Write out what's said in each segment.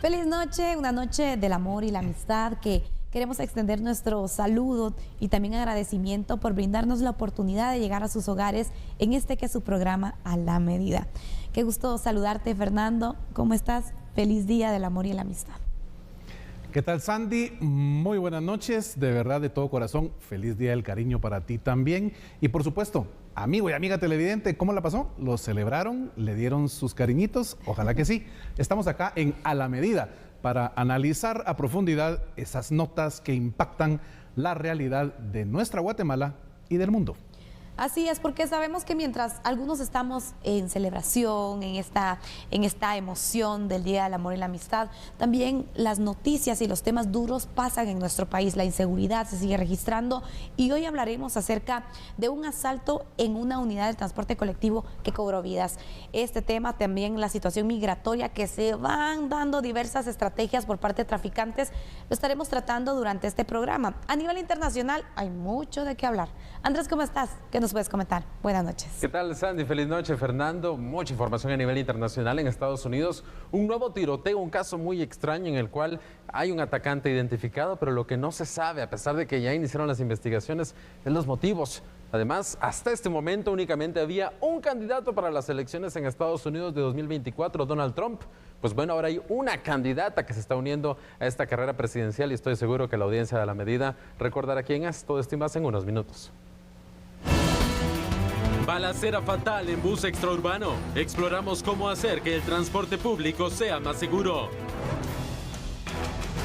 Feliz noche, una noche del amor y la amistad que queremos extender nuestro saludo y también agradecimiento por brindarnos la oportunidad de llegar a sus hogares en este que es su programa A la Medida. Qué gusto saludarte, Fernando. ¿Cómo estás? Feliz día del amor y la amistad. ¿Qué tal, Sandy? Muy buenas noches, de verdad, de todo corazón, feliz día del cariño para ti también. Y por supuesto, amigo y amiga televidente, ¿cómo la pasó? ¿Lo celebraron? ¿Le dieron sus cariñitos? Ojalá que sí. Estamos acá en A la Medida para analizar a profundidad esas notas que impactan la realidad de nuestra Guatemala y del mundo. Así es, porque sabemos que mientras algunos estamos en celebración, en esta emoción del Día del Amor y la Amistad, también las noticias y los temas duros pasan en nuestro país. La inseguridad se sigue registrando y hoy hablaremos acerca de un asalto en una unidad de transporte colectivo que cobró vidas. Este tema, también la situación migratoria, que se van dando diversas estrategias por parte de traficantes, lo estaremos tratando durante este programa. A nivel internacional hay mucho de qué hablar. Andrés, ¿cómo estás? ¿Qué nos puedes comentar? Buenas noches. ¿Qué tal, Sandy? Feliz noche, Fernando. Mucha información a nivel internacional. En Estados Unidos, un nuevo tiroteo, un caso muy extraño en el cual hay un atacante identificado, pero lo que no se sabe, a pesar de que ya iniciaron las investigaciones, es los motivos. Además, hasta este momento únicamente había un candidato para las elecciones en Estados Unidos de 2024, Donald Trump. Pues bueno, ahora hay una candidata que se está uniendo a esta carrera presidencial y estoy seguro que la audiencia de A la Medida recordará quién es. Todo esto y más en unos minutos. Balacera fatal en bus extraurbano. Exploramos cómo hacer que el transporte público sea más seguro.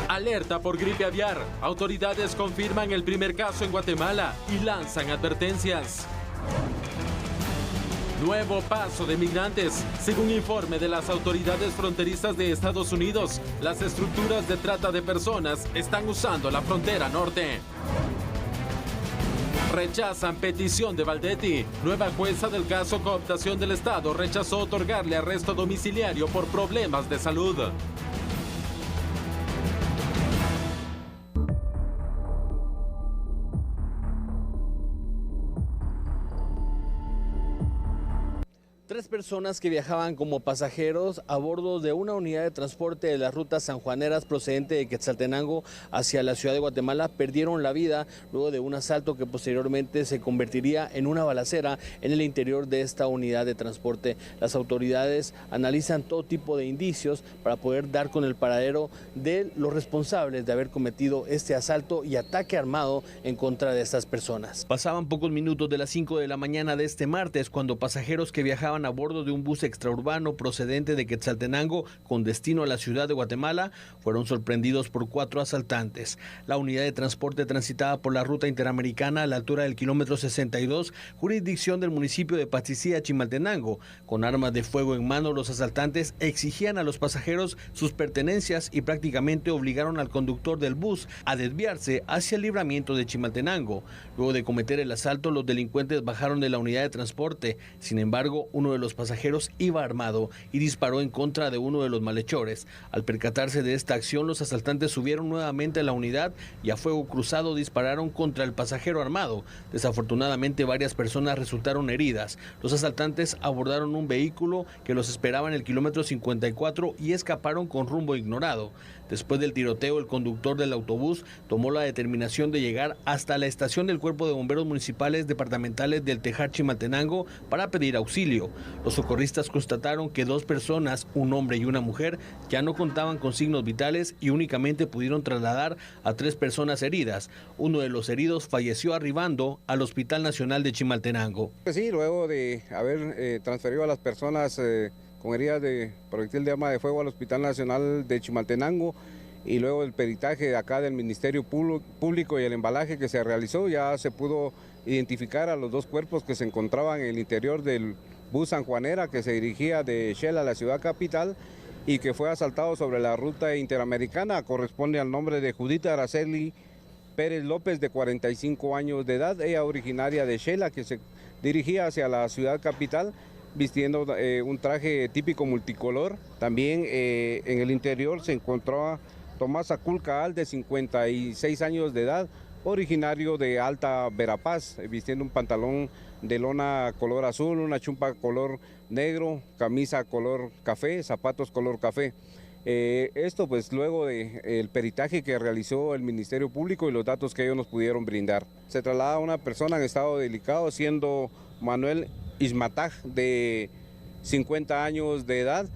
Alerta por gripe aviar. Autoridades confirman el primer caso en Guatemala y lanzan advertencias. Nuevo paso de migrantes. Según informe de las autoridades fronterizas de Estados Unidos, las estructuras de trata de personas están usando la frontera norte. Rechazan petición de Valdetti. Nueva jueza del caso cooptación del Estado rechazó otorgarle arresto domiciliario por problemas de salud. Tres personas que viajaban como pasajeros a bordo de una unidad de transporte de las rutas sanjuaneras procedente de Quetzaltenango hacia la ciudad de Guatemala perdieron la vida luego de un asalto que posteriormente se convertiría en una balacera en el interior de esta unidad de transporte. Las autoridades analizan todo tipo de indicios para poder dar con el paradero de los responsables de haber cometido este asalto y ataque armado en contra de estas personas. Pasaban pocos minutos de las 5 de la mañana de este martes cuando pasajeros que viajaban a bordo de un bus extraurbano procedente de Quetzaltenango con destino a la ciudad de Guatemala fueron sorprendidos por 4 asaltantes. La unidad de transporte transitaba por la ruta interamericana a la altura del kilómetro 62, jurisdicción del municipio de Patzicía, Chimaltenango. Con armas de fuego en mano, los asaltantes exigían a los pasajeros sus pertenencias y prácticamente obligaron al conductor del bus a desviarse hacia el libramiento de Chimaltenango. Luego de cometer el asalto, los delincuentes bajaron de la unidad de transporte. Sin embargo, uno de los pasajeros iba armado y disparó en contra de uno de los malhechores. Al percatarse de esta acción, los asaltantes subieron nuevamente a la unidad y a fuego cruzado dispararon contra el pasajero armado. Desafortunadamente, varias personas resultaron heridas. Los asaltantes abordaron un vehículo que los esperaba en el kilómetro 54 y escaparon con rumbo ignorado. Después del tiroteo, el conductor del autobús tomó la determinación de llegar hasta la estación del Cuerpo de Bomberos Municipales Departamentales del Tejar, Chimaltenango, para pedir auxilio. Los socorristas constataron que 2 personas, un hombre y una mujer, ya no contaban con signos vitales y únicamente pudieron trasladar a 3 personas heridas. Uno de los heridos falleció arribando al Hospital Nacional de Chimaltenango. Sí, luego de haber transferido a las personas con heridas de proyectil de arma de fuego al Hospital Nacional de Chimaltenango y luego el peritaje de acá del Ministerio Público y el embalaje que se realizó, ya se pudo identificar a los 2 cuerpos que se encontraban en el interior del bus sanjuanera que se dirigía de Shela a la ciudad capital y que fue asaltado sobre la ruta interamericana. Corresponde al nombre de Judith Araceli Pérez López, de 45 años de edad, ella originaria de Shela, que se dirigía hacia la ciudad capital vistiendo un traje típico multicolor. También en el interior se encontraba Tomás Aculcaal, de 56 años de edad, originario de Alta Verapaz, vistiendo un pantalón de lona color azul, una chumpa color negro, camisa color café, zapatos color café. Esto pues luego del peritaje que realizó el Ministerio Público y los datos que ellos nos pudieron brindar. Se traslada a una persona en estado delicado, siendo Manuel Ismataj, de 50 años de edad.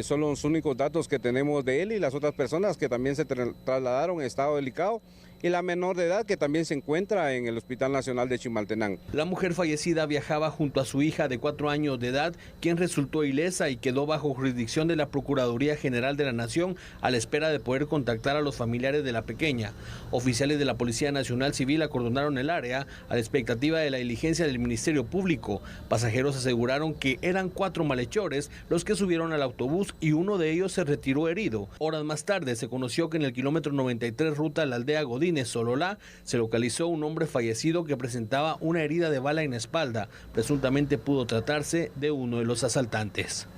Son los únicos datos que tenemos de él, y las otras personas que también se trasladaron en estado delicado, y la menor de edad que también se encuentra en el Hospital Nacional de Chimaltenango. La mujer fallecida viajaba junto a su hija de 4 años de edad, quien resultó ilesa y quedó bajo jurisdicción de la Procuraduría General de la Nación a la espera de poder contactar a los familiares de la pequeña. Oficiales de la Policía Nacional Civil acordonaron el área a la expectativa de la diligencia del Ministerio Público. Pasajeros aseguraron que eran 4 malhechores los que subieron al autobús y uno de ellos se retiró herido. Horas más tarde se conoció que en el kilómetro 93 ruta a la aldea Godínez, Sololá, se localizó un hombre fallecido que presentaba una herida de bala en la espalda. Presuntamente pudo tratarse de uno de los asaltantes.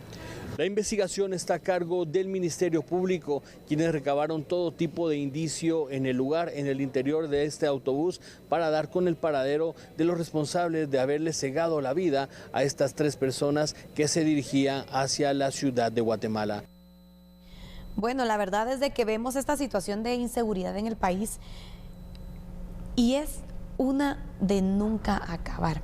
La investigación está a cargo del Ministerio Público, quienes recabaron todo tipo de indicio en el lugar, en el interior de este autobús, para dar con el paradero de los responsables de haberle cegado la vida a estas 3 personas que se dirigían hacia la ciudad de Guatemala. Bueno, la verdad es de que vemos esta situación de inseguridad en el país y es una de nunca acabar.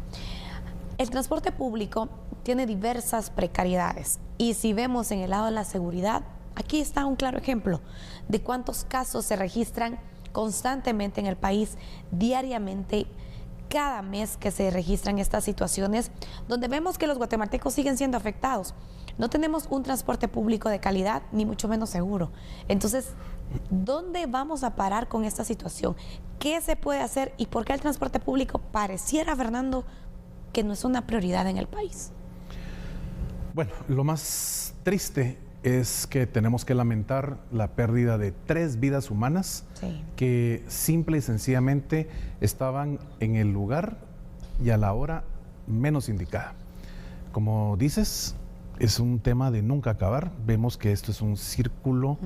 El transporte público tiene diversas precariedades y si vemos en el lado de la seguridad, aquí está un claro ejemplo de cuántos casos se registran constantemente en el país, diariamente, cada mes que se registran estas situaciones, donde vemos que los guatemaltecos siguen siendo afectados. No tenemos un transporte público de calidad, ni mucho menos seguro. Entonces, ¿dónde vamos a parar con esta situación? ¿Qué se puede hacer? ¿Y por qué el transporte público pareciera, Fernando, que no es una prioridad en el país? Bueno, lo más triste es que tenemos que lamentar la pérdida de 3 vidas humanas, sí, que simple y sencillamente estaban en el lugar y a la hora menos indicada. Como dices, es un tema de nunca acabar. Vemos que esto es un círculo,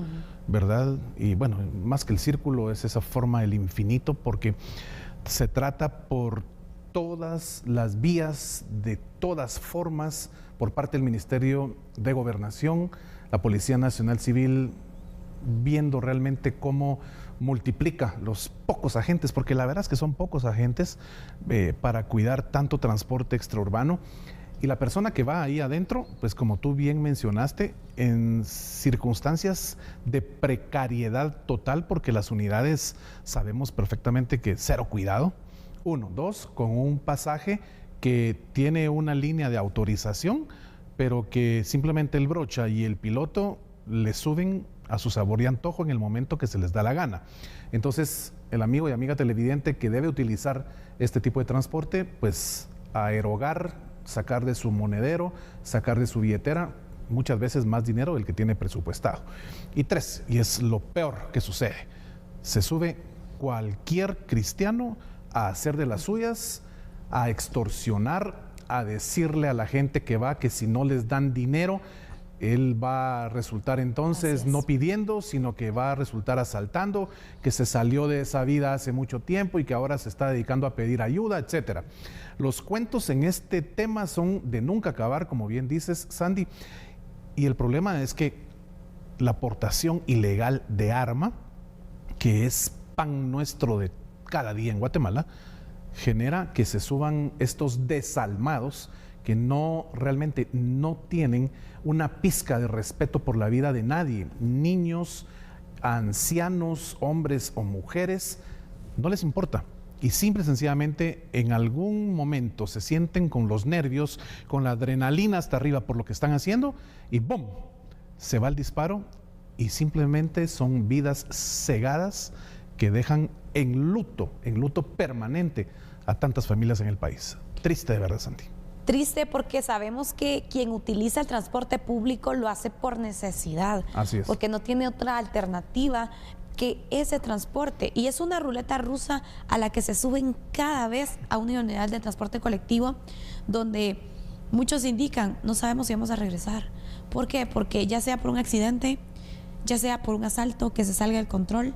¿verdad? Y bueno, más que el círculo es esa forma del infinito, porque se trata por todas las vías, de todas formas, por parte del Ministerio de Gobernación, la Policía Nacional Civil, viendo realmente cómo multiplica los pocos agentes, porque la verdad es que son pocos agentes para cuidar tanto transporte extraurbano. Y la persona que va ahí adentro, pues como tú bien mencionaste, en circunstancias de precariedad total, porque las unidades sabemos perfectamente que cero cuidado. 1, 2, con un pasaje que tiene una línea de autorización, pero que simplemente el brocha y el piloto le suben a su sabor y antojo en el momento que se les da la gana. Entonces, el amigo y amiga televidente que debe utilizar este tipo de transporte, pues a erogar, sacar de su monedero, sacar de su billetera, muchas veces más dinero del que tiene presupuestado. Y 3, y es lo peor que sucede, se sube cualquier cristiano a hacer de las suyas, a extorsionar, a decirle a la gente que va que si no les dan dinero, él va a resultar entonces no pidiendo, sino que va a resultar asaltando, que se salió de esa vida hace mucho tiempo y que ahora se está dedicando a pedir ayuda, etcétera. Los cuentos en este tema son de nunca acabar, como bien dices, Sandy, y el problema es que la portación ilegal de arma, que es pan nuestro de cada día en Guatemala, genera que se suban estos desalmados que realmente no tienen una pizca de respeto por la vida de nadie. Niños, ancianos, hombres o mujeres, no les importa. Y simple y sencillamente en algún momento se sienten con los nervios, con la adrenalina hasta arriba por lo que están haciendo y ¡bum! Se va el disparo y simplemente son vidas cegadas que dejan en luto permanente a tantas familias en el país. Triste de verdad, Santi. Triste porque sabemos que quien utiliza el transporte público lo hace por necesidad. Así es. Porque no tiene otra alternativa que ese transporte. Y es una ruleta rusa a la que se suben cada vez a una unidad de transporte colectivo, donde muchos indican, no sabemos si vamos a regresar. ¿Por qué? Porque ya sea por un accidente, ya sea por un asalto que se salga del control,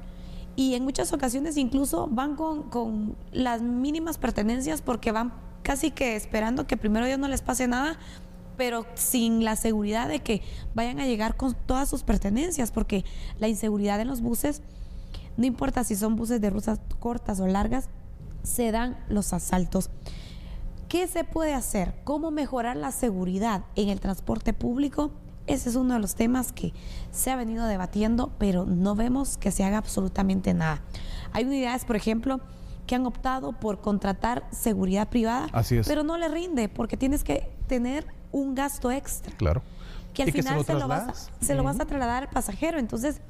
y en muchas ocasiones incluso van con las mínimas pertenencias porque van casi que esperando que primero Dios no les pase nada pero sin la seguridad de que vayan a llegar con todas sus pertenencias, porque la inseguridad en los buses, no importa si son buses de rutas cortas o largas, se dan los asaltos. ¿Qué se puede hacer? ¿Cómo mejorar la seguridad en el transporte público? Ese es uno de los temas que se ha venido debatiendo, pero no vemos que se haga absolutamente nada. Hay unidades, por ejemplo, que han optado por contratar seguridad privada, Así es. pero no le rinde porque tienes que tener un gasto extra. Claro. Que al Y que final se lo trasladas. se lo vas a trasladar al pasajero. Entonces,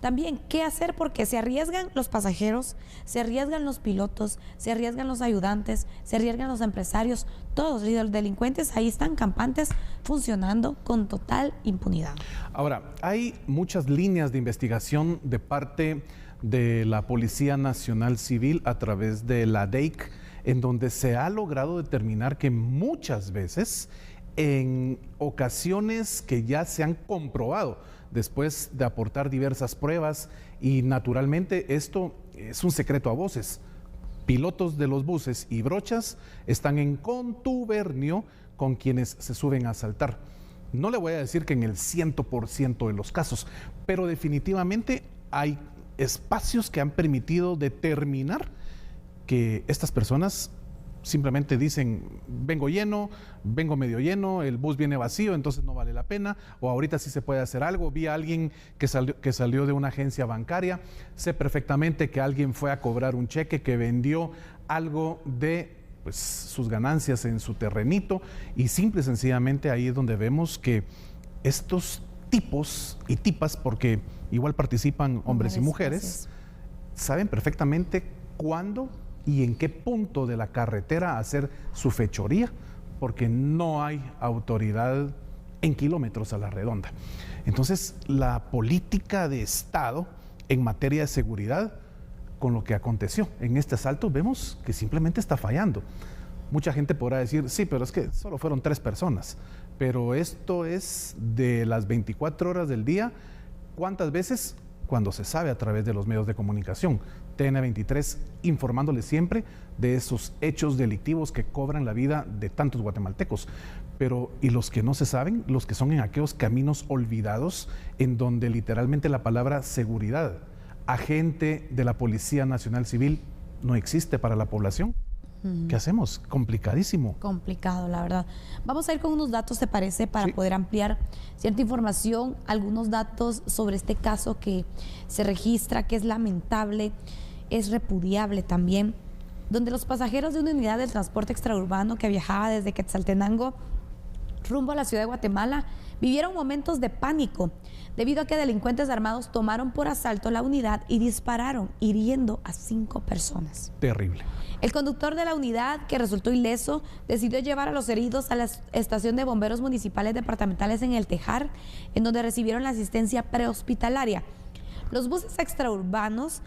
también, ¿qué hacer? Porque se arriesgan los pasajeros, se arriesgan los pilotos, se arriesgan los ayudantes, se arriesgan los empresarios, todos. Y los delincuentes ahí están campantes funcionando con total impunidad. Ahora, hay muchas líneas de investigación de parte de la Policía Nacional Civil a través de la DEIC, en donde se ha logrado determinar que muchas veces, en ocasiones que ya se han comprobado, después de aportar diversas pruebas, y naturalmente esto es un secreto a voces, pilotos de los buses y brochas están en contubernio con quienes se suben a asaltar. No le voy a decir que en el 100% de los casos, pero definitivamente hay espacios que han permitido determinar que estas personas simplemente dicen, vengo lleno, vengo medio lleno, el bus viene vacío, entonces no vale la pena, o ahorita sí se puede hacer algo. Vi a alguien que salió de una agencia bancaria, sé perfectamente que alguien fue a cobrar un cheque, que vendió algo de sus ganancias en su terrenito, y simple y sencillamente ahí es donde vemos que estos tipos y tipas, porque igual participan hombres y mujeres, saben perfectamente cuándo y en qué punto de la carretera hacer su fechoría, porque no hay autoridad en kilómetros a la redonda. Entonces, la política de Estado en materia de seguridad, con lo que aconteció en este asalto, vemos que simplemente está fallando. Mucha gente podrá decir, sí, pero es que solo fueron 3 personas, pero esto es de las 24 horas del día. ¿Cuántas veces? Cuando se sabe a través de los medios de comunicación. TN23 informándole siempre de esos hechos delictivos que cobran la vida de tantos guatemaltecos. Pero, ¿y los que no se saben? Los que son en aquellos caminos olvidados, en donde literalmente la palabra seguridad, agente de la Policía Nacional Civil, no existe para la población. ¿Qué hacemos? Complicadísimo. Complicado, la verdad. Vamos a ir con unos datos, ¿te parece? Para poder ampliar cierta información, algunos datos sobre este caso que se registra, que es lamentable, es repudiable también, donde los pasajeros de una unidad del transporte extraurbano que viajaba desde Quetzaltenango rumbo a la ciudad de Guatemala vivieron momentos de pánico debido a que delincuentes armados tomaron por asalto la unidad y dispararon, hiriendo a 5 personas. Terrible. El conductor de la unidad, que resultó ileso, decidió llevar a los heridos a la estación de bomberos municipales departamentales en El Tejar, en donde recibieron la asistencia prehospitalaria. Los buses extraurbanos,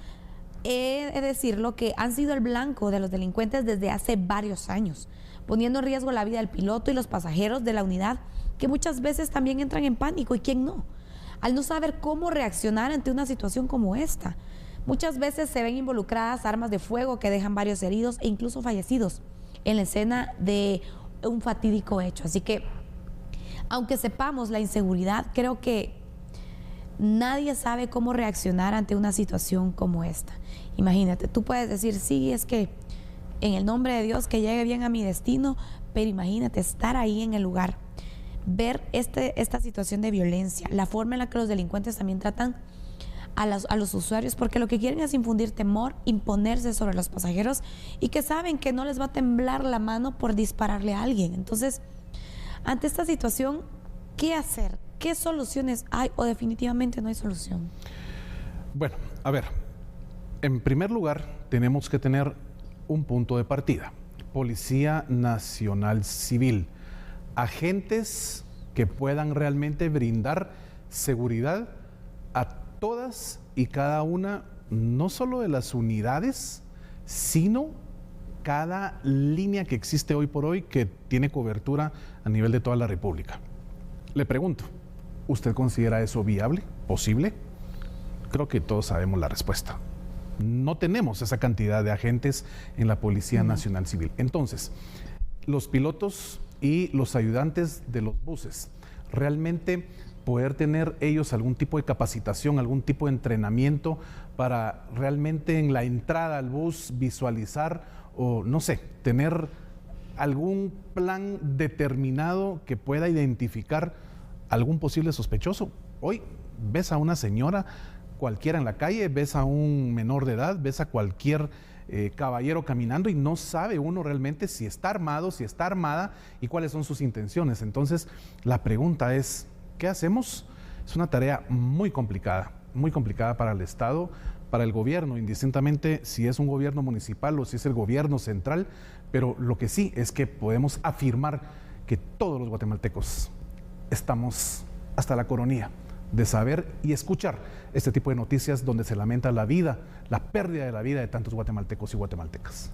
he de decirlo, que han sido el blanco de los delincuentes desde hace varios años, poniendo en riesgo la vida del piloto y los pasajeros de la unidad, que muchas veces también entran en pánico, y quién no, al no saber cómo reaccionar ante una situación como esta. Muchas veces se ven involucradas armas de fuego que dejan varios heridos e incluso fallecidos en la escena de un fatídico hecho. Así que, aunque sepamos la inseguridad, creo que nadie sabe cómo reaccionar ante una situación como esta. Imagínate, tú puedes decir, sí, es que en el nombre de Dios que llegue bien a mi destino, pero imagínate estar ahí en el lugar, ver esta situación de violencia, la forma en la que los delincuentes también tratan a los usuarios, porque lo que quieren es infundir temor, imponerse sobre los pasajeros, y que saben que no les va a temblar la mano por dispararle a alguien. Entonces, ante esta situación, ¿qué hacer? ¿Qué soluciones hay, o definitivamente no hay solución? Bueno, a ver, en primer lugar tenemos que tener un punto de partida. Policía Nacional Civil, agentes que puedan realmente brindar seguridad a todas y cada una, no solo de las unidades, sino cada línea que existe hoy por hoy que tiene cobertura a nivel de toda la República. Le pregunto, ¿usted considera eso viable, posible? Creo que todos sabemos la respuesta. No tenemos esa cantidad de agentes en la Policía Nacional Civil. Entonces, los pilotos y los ayudantes de los buses. Realmente poder tener ellos algún tipo de capacitación, algún tipo de entrenamiento para realmente en la entrada al bus visualizar o no sé, tener algún plan determinado que pueda identificar algún posible sospechoso. Hoy ves a una señora cualquiera en la calle, ves a un menor de edad, ves a cualquier caballero caminando y no sabe uno realmente si está armado, si está armada y cuáles son sus intenciones. Entonces, la pregunta es, ¿qué hacemos? Es una tarea muy complicada para el Estado, para el gobierno, indistintamente si es un gobierno municipal o si es el gobierno central, pero lo que sí es que podemos afirmar que todos los guatemaltecos estamos hasta la coronilla de saber y escuchar este tipo de noticias donde se lamenta la vida, la pérdida de la vida de tantos guatemaltecos y guatemaltecas.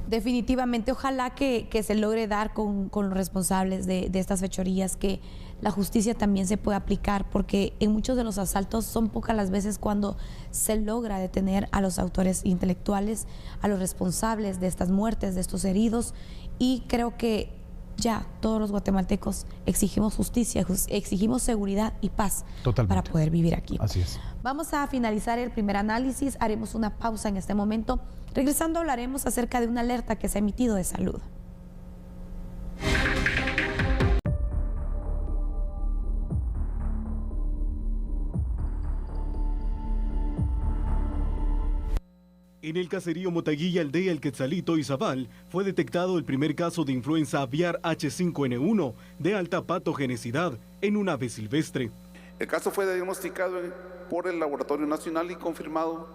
Definitivamente, ojalá que se logre dar con los responsables de estas fechorías, que la justicia también se pueda aplicar, porque en muchos de los asaltos son pocas las veces cuando se logra detener a los autores intelectuales, a los responsables de estas muertes, de estos heridos, y creo que ya todos los guatemaltecos exigimos justicia, exigimos seguridad y paz. Totalmente. Para poder vivir aquí. Así es. Vamos a finalizar el primer análisis, haremos una pausa en este momento. Regresando hablaremos acerca de una alerta que se ha emitido de salud. En el caserío Motaguilla, aldea El Quetzalito, Izabal, fue detectado el primer caso de influenza aviar H5N1 de alta patogenicidad en un ave silvestre. El caso fue diagnosticado por el Laboratorio Nacional y confirmado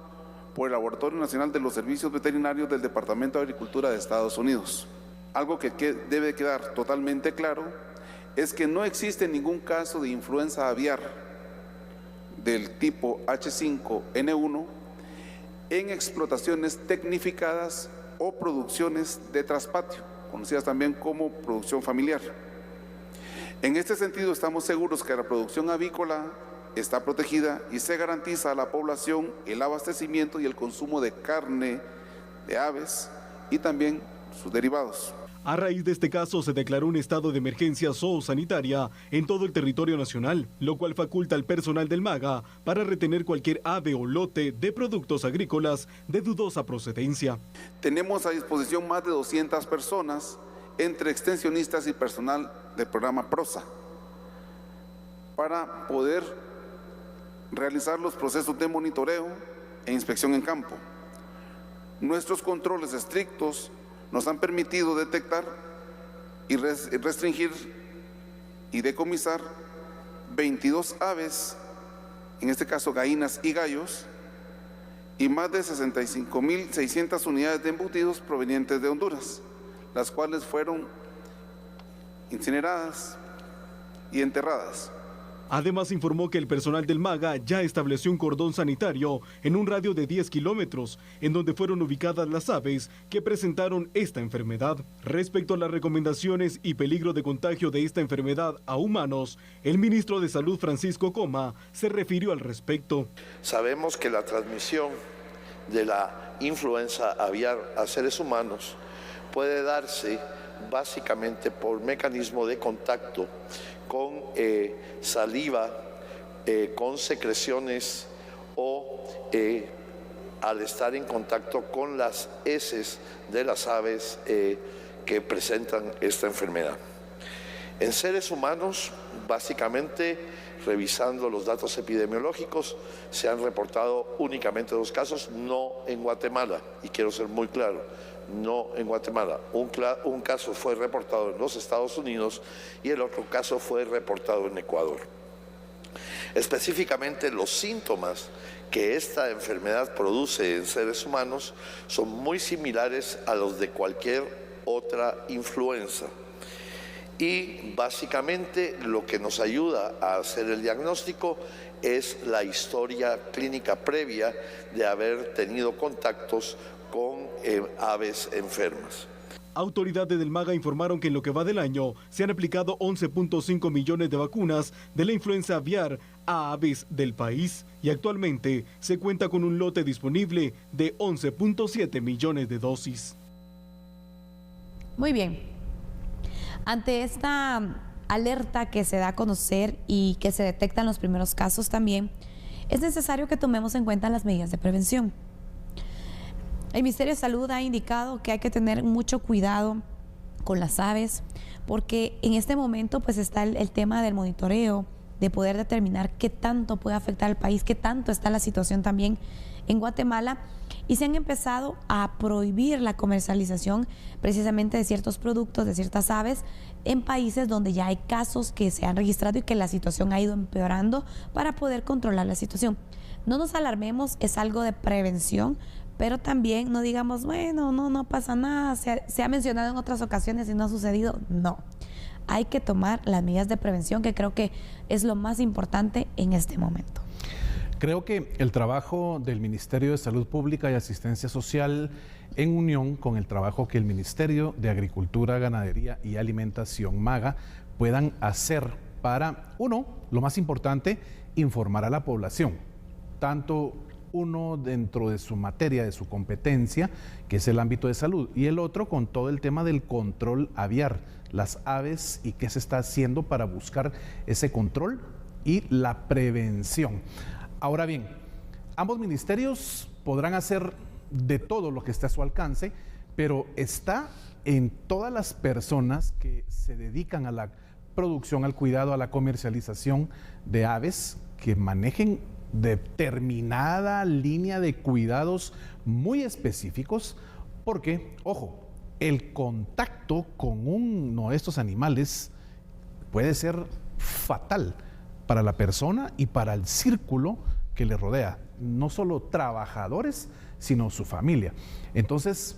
por el Laboratorio Nacional de los Servicios Veterinarios del Departamento de Agricultura de Estados Unidos. Algo que debe quedar totalmente claro es que no existe ningún caso de influenza aviar del tipo H5N1 en explotaciones tecnificadas o producciones de traspatio, conocidas también como producción familiar. En este sentido, estamos seguros que la producción avícola está protegida y se garantiza a la población el abastecimiento y el consumo de carne de aves y también sus derivados. A raíz de este caso se declaró un estado de emergencia zoosanitaria en todo el territorio nacional, lo cual faculta al personal del MAGA para retener cualquier ave o lote de productos agrícolas de dudosa procedencia. Tenemos a disposición más de 200 personas, entre extensionistas y personal del programa PROSA, para poder realizar los procesos de monitoreo e inspección en campo. Nuestros controles estrictos nos han permitido detectar y restringir y decomisar 22 aves, en este caso gallinas y gallos, y más de 65.600 unidades de embutidos provenientes de Honduras, las cuales fueron incineradas y enterradas. Además, informó que el personal del MAGA ya estableció un cordón sanitario en un radio de 10 kilómetros, en donde fueron ubicadas las aves que presentaron esta enfermedad. Respecto a las recomendaciones y peligro de contagio de esta enfermedad a humanos, el ministro de Salud, Francisco Coma, se refirió al respecto. Sabemos que la transmisión de la influenza aviar a seres humanos puede darse básicamente por mecanismo de contacto con saliva, con secreciones o al estar en contacto con las heces de las aves que presentan esta enfermedad. En seres humanos, básicamente, revisando los datos epidemiológicos, se han reportado únicamente 2 casos, no en Guatemala, y quiero ser muy claro, no en Guatemala. Un caso fue reportado en los Estados Unidos y el otro caso fue reportado en Ecuador. Específicamente, los síntomas que esta enfermedad produce en seres humanos son muy similares a los de cualquier otra influenza. Y básicamente lo que nos ayuda a hacer el diagnóstico es la historia clínica previa de haber tenido contactos con aves enfermas. Autoridades del MAGA informaron que en lo que va del año se han aplicado 11.5 millones de vacunas de la influenza aviar a aves del país y actualmente se cuenta con un lote disponible de 11.7 millones de dosis. Muy bien. Ante esta alerta que se da a conocer y que se detectan los primeros casos también, es necesario que tomemos en cuenta las medidas de prevención. El Ministerio de Salud ha indicado que hay que tener mucho cuidado con las aves, porque en este momento pues está el tema del monitoreo, de poder determinar qué tanto puede afectar al país, qué tanto está la situación también en Guatemala, y se han empezado a prohibir la comercialización precisamente de ciertos productos, de ciertas aves, en países donde ya hay casos que se han registrado y que la situación ha ido empeorando, para poder controlar la situación. No nos alarmemos, es algo de prevención, pero también no digamos, bueno, no pasa nada, se ha mencionado en otras ocasiones y no ha sucedido. No, hay que tomar las medidas de prevención, que creo que es lo más importante en este momento. Creo que el trabajo del Ministerio de Salud Pública y Asistencia Social, en unión con el trabajo que el Ministerio de Agricultura, Ganadería y Alimentación, MAGA, puedan hacer para, uno, lo más importante, informar a la población, tanto uno dentro de su materia, de su competencia, que es el ámbito de salud, y el otro con todo el tema del control aviar, las aves y qué se está haciendo para buscar ese control y la prevención. Ahora bien, ambos ministerios podrán hacer de todo lo que esté a su alcance, pero está en todas las personas que se dedican a la producción, al cuidado, a la comercialización de aves, que manejen determinada línea de cuidados muy específicos, porque, ojo, el contacto con uno de estos animales puede ser fatal para la persona y para el círculo que le rodea, no solo trabajadores, sino su familia. Entonces,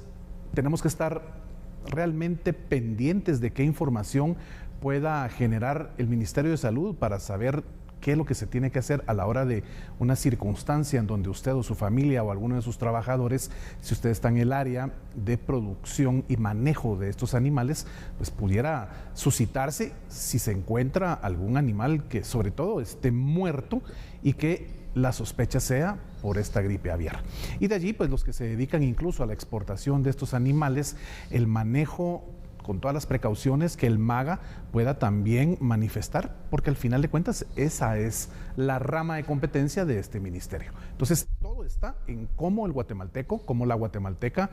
tenemos que estar realmente pendientes de qué información pueda generar el Ministerio de Salud para saber qué es lo que se tiene que hacer a la hora de una circunstancia en donde usted o su familia o alguno de sus trabajadores, si usted está en el área de producción y manejo de estos animales, pues pudiera suscitarse si se encuentra algún animal que sobre todo esté muerto y que la sospecha sea por esta gripe aviar. Y de allí, pues los que se dedican incluso a la exportación de estos animales, el manejo con todas las precauciones que el MAGA pueda también manifestar, porque al final de cuentas esa es la rama de competencia de este ministerio. Entonces todo está en cómo el guatemalteco, cómo la guatemalteca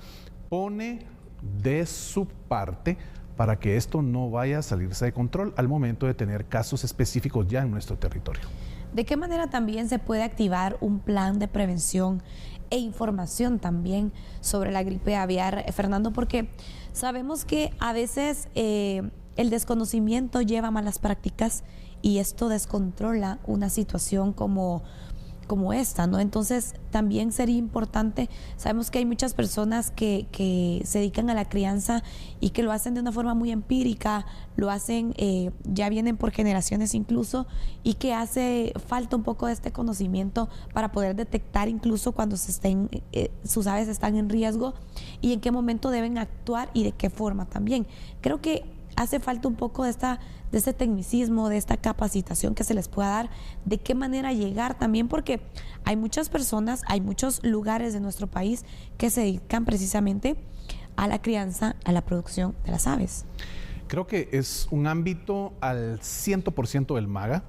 pone de su parte para que esto no vaya a salirse de control al momento de tener casos específicos ya en nuestro territorio. ¿De qué manera también se puede activar un plan de prevención e información también sobre la gripe aviar, Fernando? Porque sabemos que a veces el desconocimiento lleva a malas prácticas y esto descontrola una situación como esta, ¿no? Entonces también sería importante, sabemos que hay muchas personas que se dedican a la crianza y que lo hacen de una forma muy empírica, lo hacen, ya vienen por generaciones incluso, y que hace falta un poco de este conocimiento para poder detectar incluso cuando sus aves están en riesgo y en qué momento deben actuar y de qué forma también. Creo que hace falta un poco de este tecnicismo, de esta capacitación que se les pueda dar, de qué manera llegar también, porque hay muchas personas, hay muchos lugares de nuestro país que se dedican precisamente a la crianza, a la producción de las aves. Creo que es un ámbito al 100% del MAGA,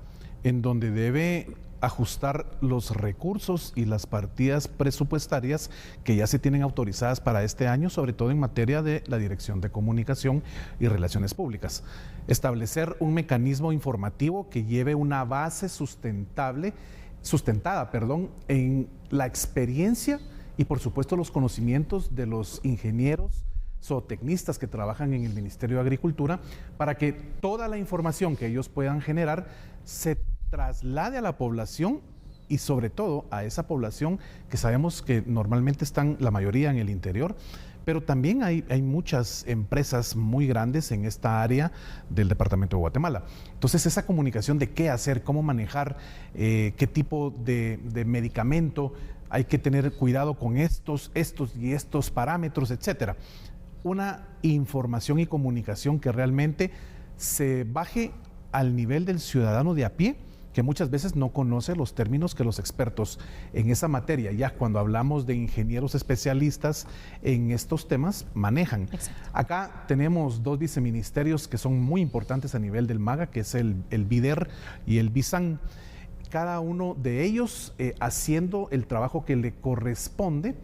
en donde debe ajustar los recursos y las partidas presupuestarias que ya se tienen autorizadas para este año, sobre todo en materia de la Dirección de Comunicación y Relaciones Públicas. Establecer un mecanismo informativo que lleve una base sustentada, en la experiencia y por supuesto los conocimientos de los ingenieros zootecnistas que trabajan en el Ministerio de Agricultura, para que toda la información que ellos puedan generar se traslade a la población y sobre todo a esa población que sabemos que normalmente están la mayoría en el interior, pero también hay muchas empresas muy grandes en esta área del departamento de Guatemala. Entonces esa comunicación de qué hacer, cómo manejar, qué tipo de medicamento, hay que tener cuidado con estos y estos parámetros, etcétera. Una información y comunicación que realmente se baje al nivel del ciudadano de a pie que muchas veces no conoce los términos que los expertos en esa materia, ya cuando hablamos de ingenieros especialistas en estos temas, manejan. Exacto. Acá tenemos 2 viceministerios que son muy importantes a nivel del MAGA, que es el BIDER y el BISAN. Cada uno de ellos haciendo el trabajo que le corresponde,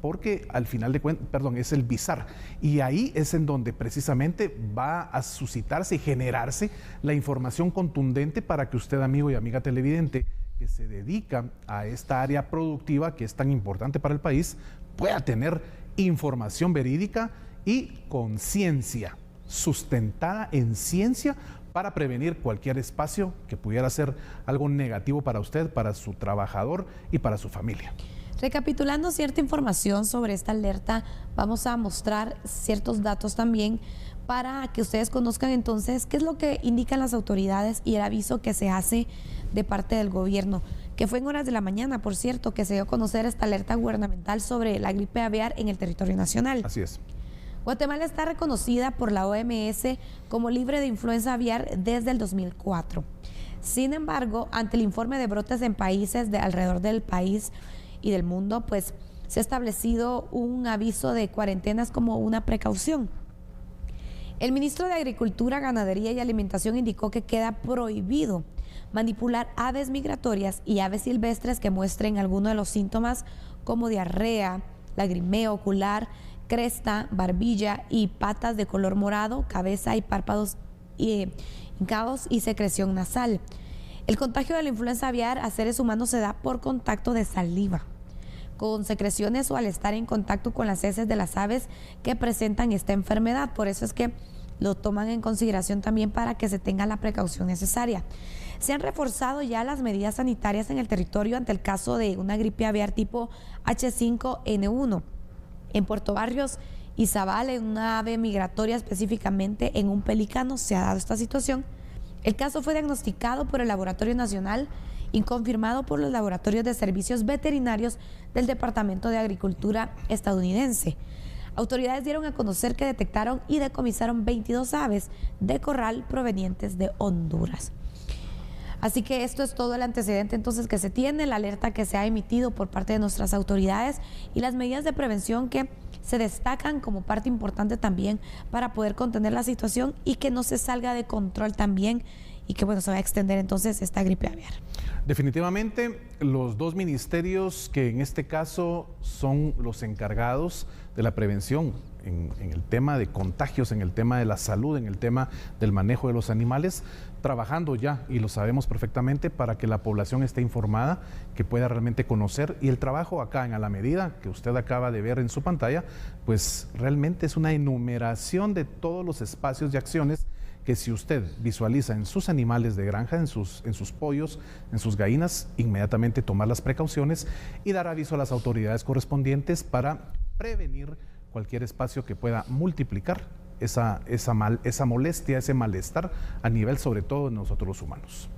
porque al final de cuentas, es el BISAR, y ahí es en donde precisamente va a suscitarse y generarse la información contundente para que usted, amigo y amiga televidente, que se dedica a esta área productiva que es tan importante para el país, pueda tener información verídica y con ciencia, sustentada en ciencia, para prevenir cualquier espacio que pudiera ser algo negativo para usted, para su trabajador y para su familia. Recapitulando cierta información sobre esta alerta, vamos a mostrar ciertos datos también para que ustedes conozcan entonces qué es lo que indican las autoridades y el aviso que se hace de parte del gobierno, que fue en horas de la mañana, por cierto, que se dio a conocer esta alerta gubernamental sobre la gripe aviar en el territorio nacional. Así es. Guatemala está reconocida por la OMS como libre de influenza aviar desde el 2004. Sin embargo, ante el informe de brotes en países de alrededor del país y del mundo, pues se ha establecido un aviso de cuarentenas como una precaución. El ministro de Agricultura, Ganadería y Alimentación indicó que queda prohibido manipular aves migratorias y aves silvestres que muestren alguno de los síntomas como diarrea, lagrimeo ocular, cresta, barbilla y patas de color morado, cabeza y párpados hincados y secreción nasal. El contagio de la influenza aviar a seres humanos se da por contacto de saliva, con secreciones o al estar en contacto con las heces de las aves que presentan esta enfermedad. Por eso es que lo toman en consideración también para que se tenga la precaución necesaria. Se han reforzado ya las medidas sanitarias en el territorio ante el caso de una gripe aviar tipo H5N1. En Puerto Barrios y Zabal, en una ave migratoria, específicamente en un pelícano, se ha dado esta situación. El caso fue diagnosticado por el Laboratorio Nacional y confirmado por los laboratorios de servicios veterinarios del Departamento de Agricultura estadounidense. Autoridades dieron a conocer que detectaron y decomisaron 22 aves de corral provenientes de Honduras. Así que esto es todo el antecedente entonces que se tiene, la alerta que se ha emitido por parte de nuestras autoridades y las medidas de prevención que se destacan como parte importante también para poder contener la situación y que no se salga de control también y que se va a extender entonces esta gripe aviar. Definitivamente los 2 ministerios que en este caso son los encargados de la prevención en el tema de contagios, en el tema de la salud, en el tema del manejo de los animales, trabajando ya, y lo sabemos perfectamente, para que la población esté informada, que pueda realmente conocer, y el trabajo acá en A la Medida, que usted acaba de ver en su pantalla, pues realmente es una enumeración de todos los espacios y acciones que si usted visualiza en sus animales de granja, en sus pollos, en sus gallinas, inmediatamente tomar las precauciones y dar aviso a las autoridades correspondientes para prevenir cualquier espacio que pueda multiplicar esa molestia, ese malestar a nivel sobre todo de nosotros los humanos.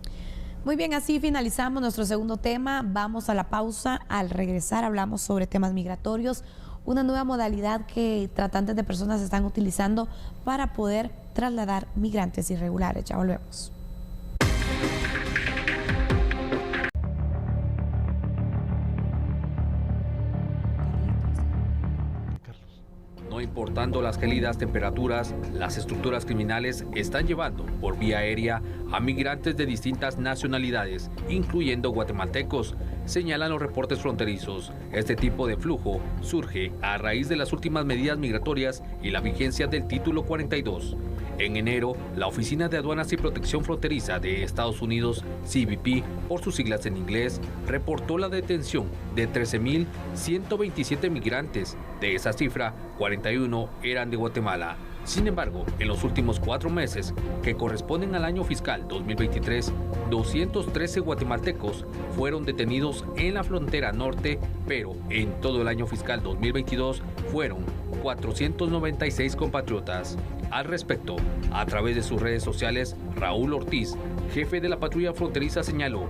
Muy bien, así finalizamos nuestro segundo tema. Vamos a la pausa. Al regresar hablamos sobre temas migratorios, una nueva modalidad que tratantes de personas están utilizando para poder trasladar migrantes irregulares. Ya volvemos. No importando las gélidas temperaturas, las estructuras criminales están llevando por vía aérea a migrantes de distintas nacionalidades, incluyendo guatemaltecos, señalan los reportes fronterizos. Este tipo de flujo surge a raíz de las últimas medidas migratorias y la vigencia del Título 42. En enero, la Oficina de Aduanas y Protección Fronteriza de Estados Unidos, CBP, por sus siglas en inglés, reportó la detención de 13.127 migrantes. De esa cifra, 41 eran de Guatemala. Sin embargo, en los últimos 4 meses, que corresponden al año fiscal 2023, 213 guatemaltecos fueron detenidos en la frontera norte, pero en todo el año fiscal 2022 fueron 496 compatriotas. Al respecto, a través de sus redes sociales, Raúl Ortiz, jefe de la patrulla fronteriza, señaló: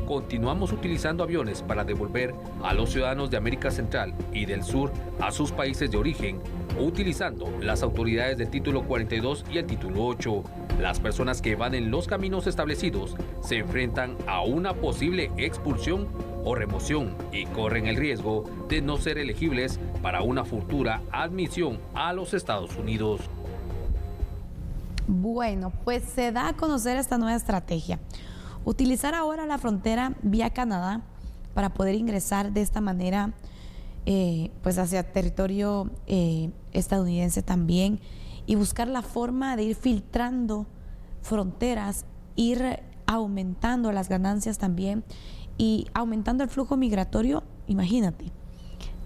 continuamos utilizando aviones para devolver a los ciudadanos de América Central y del Sur a sus países de origen, utilizando las autoridades del título 42 y el título 8. Las personas que van en los caminos establecidos se enfrentan a una posible expulsión o remoción y corren el riesgo de no ser elegibles para una futura admisión a los Estados Unidos. Bueno, pues se da a conocer esta nueva estrategia. Utilizar ahora la frontera vía Canadá para poder ingresar de esta manera pues hacia territorio estadounidense también, y buscar la forma de ir filtrando fronteras, ir aumentando las ganancias también y aumentando el flujo migratorio. Imagínate,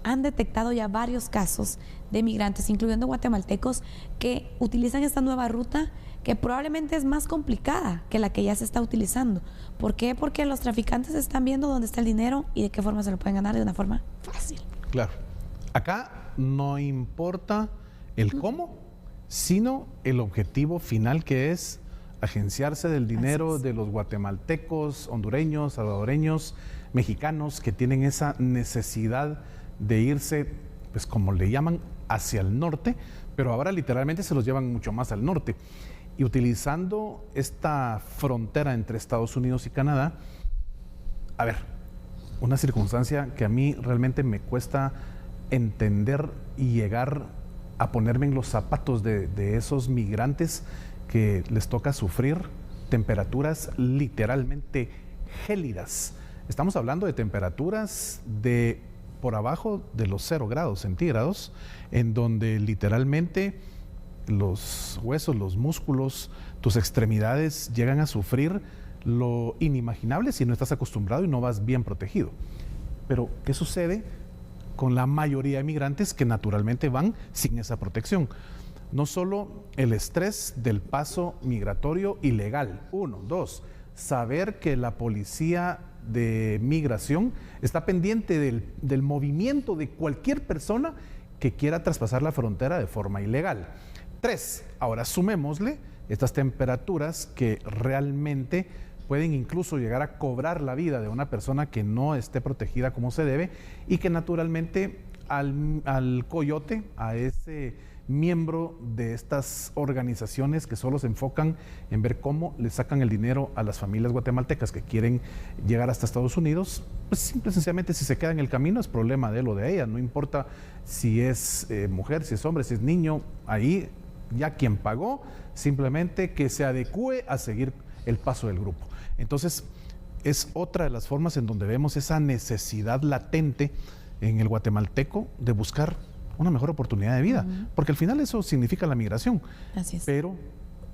han detectado ya varios casos de migrantes, incluyendo guatemaltecos, que utilizan esta nueva ruta, que probablemente es más complicada que la que ya se está utilizando. ¿Por qué? Porque los traficantes están viendo dónde está el dinero y de qué forma se lo pueden ganar de una forma fácil. Claro. Acá no importa el cómo, sino el objetivo final, que es agenciarse del dinero de los guatemaltecos, hondureños, salvadoreños, mexicanos, que tienen esa necesidad de irse, pues como le llaman, hacia el norte, pero ahora literalmente se los llevan mucho más al norte. Y utilizando esta frontera entre Estados Unidos y Canadá, a ver, una circunstancia que a mí realmente me cuesta entender y llegar a ponerme en los zapatos de esos migrantes que les toca sufrir temperaturas literalmente gélidas. Estamos hablando de temperaturas de por abajo de los 0 grados centígrados, en donde literalmente los huesos, los músculos, tus extremidades llegan a sufrir lo inimaginable si no estás acostumbrado y no vas bien protegido. Pero, ¿qué sucede con la mayoría de migrantes que naturalmente van sin esa protección? No solo el estrés del paso migratorio ilegal, 1, 2, saber que la policía de migración está pendiente del movimiento de cualquier persona que quiera traspasar la frontera de forma ilegal. 3, ahora sumémosle estas temperaturas que realmente pueden incluso llegar a cobrar la vida de una persona que no esté protegida como se debe, y que naturalmente al coyote, a ese miembro de estas organizaciones que solo se enfocan en ver cómo le sacan el dinero a las familias guatemaltecas que quieren llegar hasta Estados Unidos, pues simple y sencillamente, si se queda en el camino es problema de él o de ella, no importa si es mujer, si es hombre, si es niño, ahí ya quien pagó, simplemente que se adecúe a seguir el paso del grupo. Entonces, es otra de las formas en donde vemos esa necesidad latente en el guatemalteco de buscar una mejor oportunidad de vida, porque al final eso significa la migración. Así es. Pero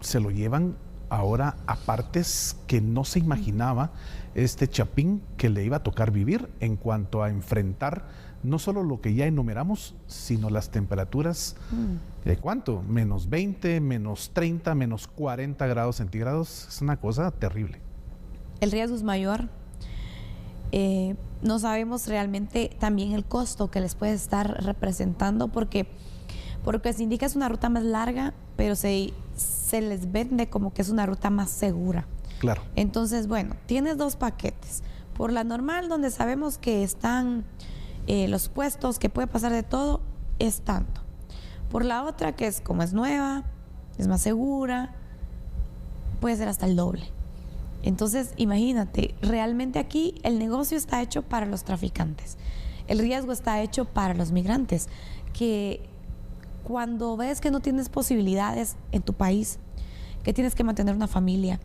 se lo llevan ahora a partes que no se imaginaba este chapín que le iba a tocar vivir en cuanto a enfrentar no solo lo que ya enumeramos, sino las temperaturas de ¿cuánto? Menos 20, menos 30, menos 40 grados centígrados. Es una cosa terrible. El riesgo es mayor. No sabemos realmente también el costo que les puede estar representando, porque se indica es una ruta más larga, pero se les vende como que es una ruta más segura. Claro. Entonces, bueno, tienes 2 paquetes. Por la normal, donde sabemos que están los puestos, que puede pasar de todo, es tanto. Por la otra, que es como es nueva, es más segura, puede ser hasta el doble. Entonces, imagínate, realmente aquí el negocio está hecho para los traficantes. El riesgo está hecho para los migrantes, que cuando ves que no tienes posibilidades en tu país, que tienes que mantener una familia,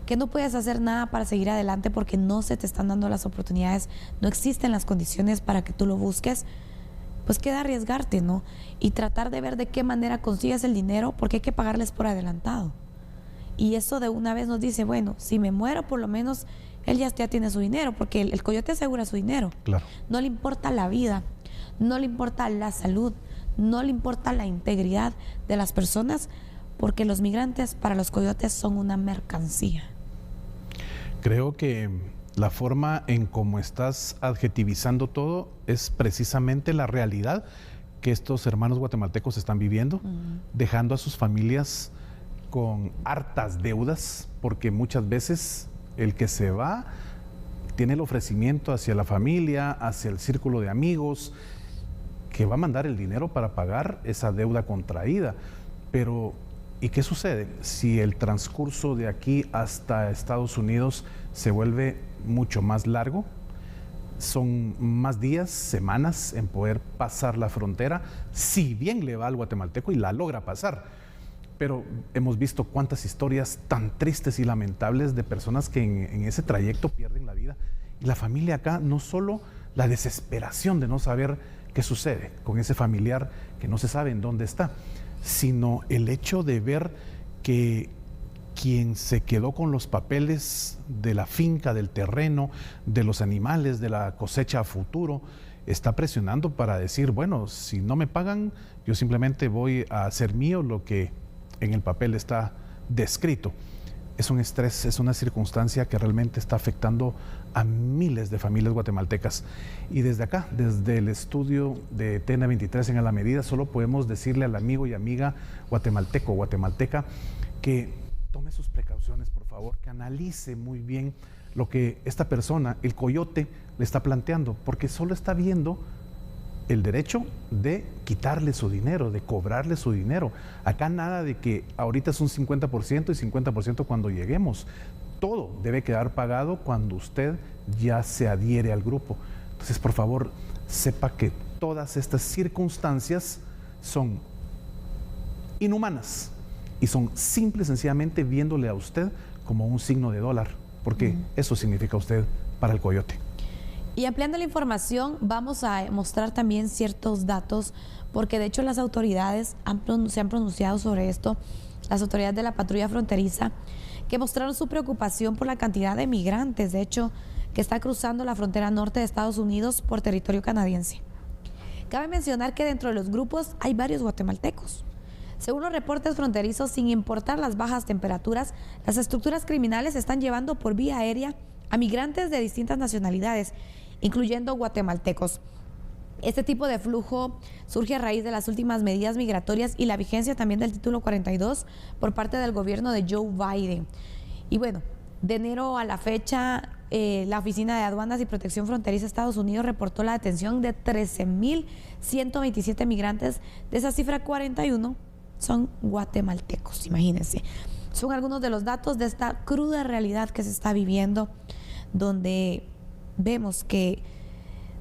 que no puedes hacer nada para seguir adelante porque no se te están dando las oportunidades, no existen las condiciones para que tú lo busques, pues queda arriesgarte, ¿no? Y tratar de ver de qué manera consigues el dinero, porque hay que pagarles por adelantado. Y eso de una vez nos dice, bueno, si me muero, por lo menos él ya tiene su dinero, porque el coyote asegura su dinero. Claro. No le importa la vida, no le importa la salud, no le importa la integridad de las personas, porque los migrantes para los coyotes son una mercancía. Creo que la forma en cómo estás adjetivizando todo es precisamente la realidad que estos hermanos guatemaltecos están viviendo, dejando a sus familias con hartas deudas, porque muchas veces el que se va tiene el ofrecimiento hacia la familia, hacia el círculo de amigos, que va a mandar el dinero para pagar esa deuda contraída. Pero, ¿y qué sucede si el transcurso de aquí hasta Estados Unidos se vuelve mucho más largo? Son más días, semanas en poder pasar la frontera, si bien le va al guatemalteco y la logra pasar. Pero hemos visto cuántas historias tan tristes y lamentables de personas que en ese trayecto pierden la vida. Y la familia acá, no solo la desesperación de no saber qué sucede con ese familiar que no se sabe en dónde está, sino el hecho de ver que quien se quedó con los papeles de la finca, del terreno, de los animales, de la cosecha a futuro, está presionando para decir, bueno, si no me pagan, yo simplemente voy a hacer mío lo que en el papel está descrito. Es un estrés, es una circunstancia que realmente está afectando a miles de familias guatemaltecas. Y desde acá, desde el estudio de TN23 en A la Medida, solo podemos decirle al amigo y amiga guatemalteco o guatemalteca que tome sus precauciones, por favor, que analice muy bien lo que esta persona, el coyote, le está planteando, porque solo está viendo el derecho de quitarle su dinero, de cobrarle su dinero. Acá nada de que ahorita es un 50% y 50% cuando lleguemos. Todo debe quedar pagado cuando usted ya se adhiere al grupo. Entonces, por favor, sepa que todas estas circunstancias son inhumanas y son simple y sencillamente viéndole a usted como un signo de dólar, porque eso significa usted para el coyote. Y ampliando la información, vamos a mostrar también ciertos datos, porque de hecho las autoridades se han pronunciado sobre esto, las autoridades de la patrulla fronteriza, que mostraron su preocupación por la cantidad de migrantes, de hecho, que está cruzando la frontera norte de Estados Unidos por territorio canadiense. Cabe mencionar que dentro de los grupos hay varios guatemaltecos. Según los reportes fronterizos, sin importar las bajas temperaturas, las estructuras criminales están llevando por vía aérea a migrantes de distintas nacionalidades, incluyendo guatemaltecos. Este tipo de flujo surge a raíz de las últimas medidas migratorias y la vigencia también del título 42 por parte del gobierno de Joe Biden. Y bueno, de enero a la fecha, la Oficina de Aduanas y Protección Fronteriza de Estados Unidos reportó la detención de 13.127 migrantes. De esa cifra, 41 son guatemaltecos, imagínense. Son algunos de los datos de esta cruda realidad que se está viviendo, donde vemos que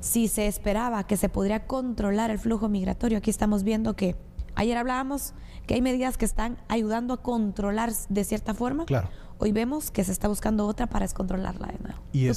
si se esperaba que se podría controlar el flujo migratorio, aquí estamos viendo que ayer hablábamos que hay medidas que están ayudando a controlar de cierta forma. Claro. Hoy vemos que se está buscando otra para descontrolarla de nuevo. Y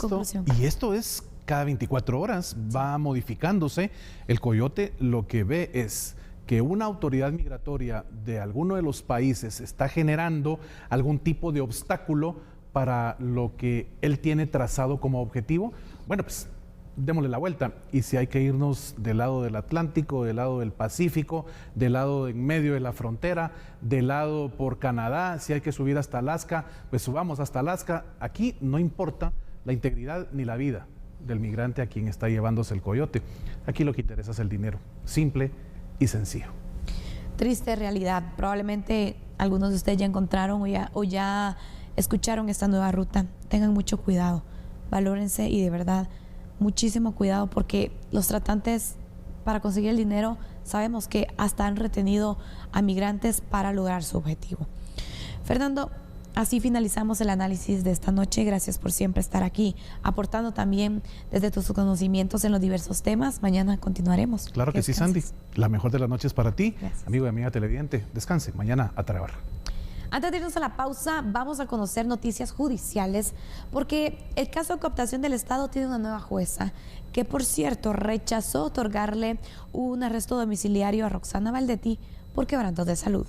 esto es cada 24 horas, va modificándose. El coyote lo que ve es que una autoridad migratoria de alguno de los países está generando algún tipo de obstáculo para lo que él tiene trazado como objetivo. Bueno, pues démosle la vuelta. Y si hay que irnos del lado del Atlántico, del lado del Pacífico, del lado en medio de la frontera, del lado por Canadá, si hay que subir hasta Alaska, pues subamos hasta Alaska. Aquí no importa la integridad ni la vida del migrante a quien está llevándose el coyote. Aquí lo que interesa es el dinero, simple y sencillo. Triste realidad. Probablemente algunos de ustedes ya encontraron o ya escucharon esta nueva ruta. Tengan mucho cuidado, valórense y de verdad muchísimo cuidado, porque los tratantes para conseguir el dinero sabemos que hasta han retenido a migrantes para lograr su objetivo. Fernando, así finalizamos el análisis de esta noche. Gracias por siempre estar aquí, aportando también desde tus conocimientos en los diversos temas. Mañana continuaremos. Claro que sí, Sandy. La mejor de las noches para ti, Gracias. amigo y amiga televidente. Descanse. Mañana a trabajar. Antes de irnos a la pausa, vamos a conocer noticias judiciales, porque el caso de cooptación del Estado tiene una nueva jueza, que por cierto rechazó otorgarle un arresto domiciliario a Roxana Valdetti por quebrantos de salud.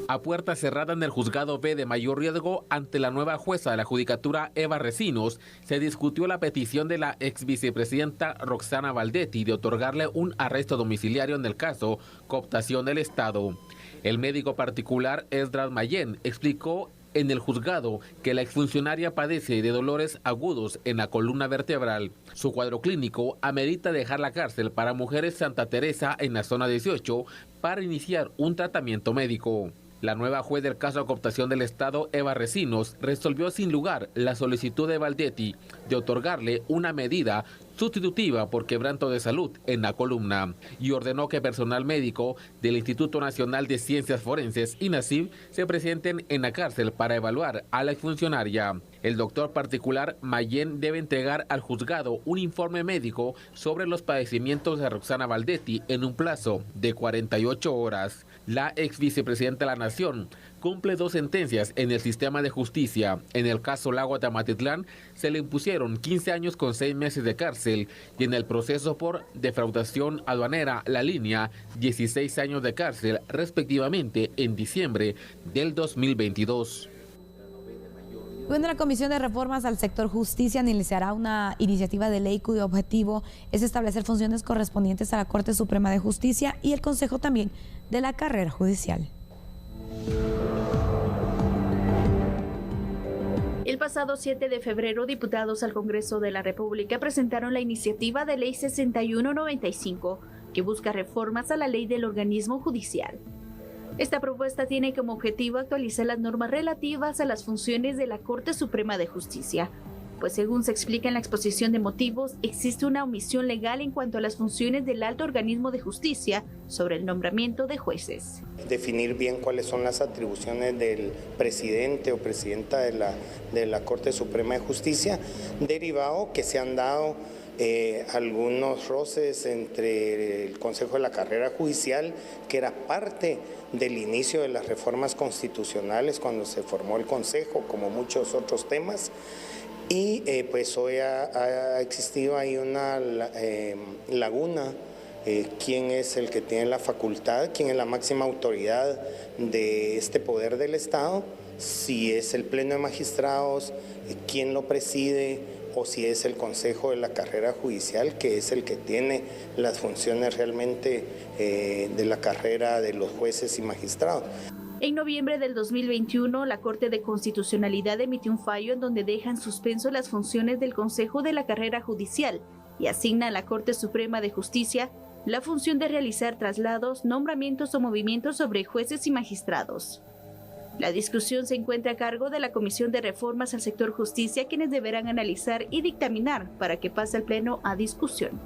A puerta cerrada en el juzgado B de mayor riesgo, ante la nueva jueza de la Judicatura, Eva Recinos, se discutió la petición de la ex vicepresidenta Roxana Valdetti de otorgarle un arresto domiciliario en el caso cooptación del Estado. El médico particular Esdras Mayén explicó en el juzgado que la exfuncionaria padece de dolores agudos en la columna vertebral. Su cuadro clínico amerita dejar la cárcel para mujeres Santa Teresa en la zona 18 para iniciar un tratamiento médico. La nueva juez del caso de cooptación del Estado, Eva Recinos, resolvió sin lugar la solicitud de Valdetti de otorgarle una medida sustitutiva por quebranto de salud en la columna y ordenó que personal médico del Instituto Nacional de Ciencias Forenses, INACIF, se presenten en la cárcel para evaluar a la exfuncionaria. El doctor particular Mayen debe entregar al juzgado un informe médico sobre los padecimientos de Roxana Valdetti en un plazo de 48 horas. La ex vicepresidenta de la Nación cumple 2 sentencias en el sistema de justicia. En el caso Lago Tamatitlán se le impusieron 15 años con 6 meses de cárcel y en el proceso por defraudación aduanera La Línea 16 años de cárcel respectivamente en diciembre del 2022. Bueno, la Comisión de Reformas al Sector Justicia iniciará una iniciativa de ley cuyo objetivo es establecer funciones correspondientes a la Corte Suprema de Justicia y el Consejo también de la Carrera Judicial. El pasado 7 de febrero, diputados al Congreso de la República presentaron la iniciativa de ley 6195, que busca reformas a la ley del organismo judicial. Esta propuesta tiene como objetivo actualizar las normas relativas a las funciones de la Corte Suprema de Justicia, pues según se explica en la exposición de motivos, existe una omisión legal en cuanto a las funciones del alto organismo de justicia sobre el nombramiento de jueces. Definir bien cuáles son las atribuciones del presidente o presidenta de la Corte Suprema de Justicia, derivado que se han dado algunos roces entre el Consejo de la Carrera Judicial, que era parte del inicio de las reformas constitucionales cuando se formó el Consejo, como muchos otros temas, y pues hoy ha existido ahí una laguna. ¿Quién es el que tiene la facultad? ¿Quién es la máxima autoridad de este poder del Estado? Si es el Pleno de Magistrados, ¿quién lo preside? O si es el Consejo de la Carrera Judicial, que es el que tiene las funciones realmente de la carrera de los jueces y magistrados. En noviembre del 2021, la Corte de Constitucionalidad emitió un fallo en donde deja en suspenso las funciones del Consejo de la Carrera Judicial y asigna a la Corte Suprema de Justicia la función de realizar traslados, nombramientos o movimientos sobre jueces y magistrados. La discusión se encuentra a cargo de la Comisión de Reformas al Sector Justicia, quienes deberán analizar y dictaminar para que pase al Pleno a discusión.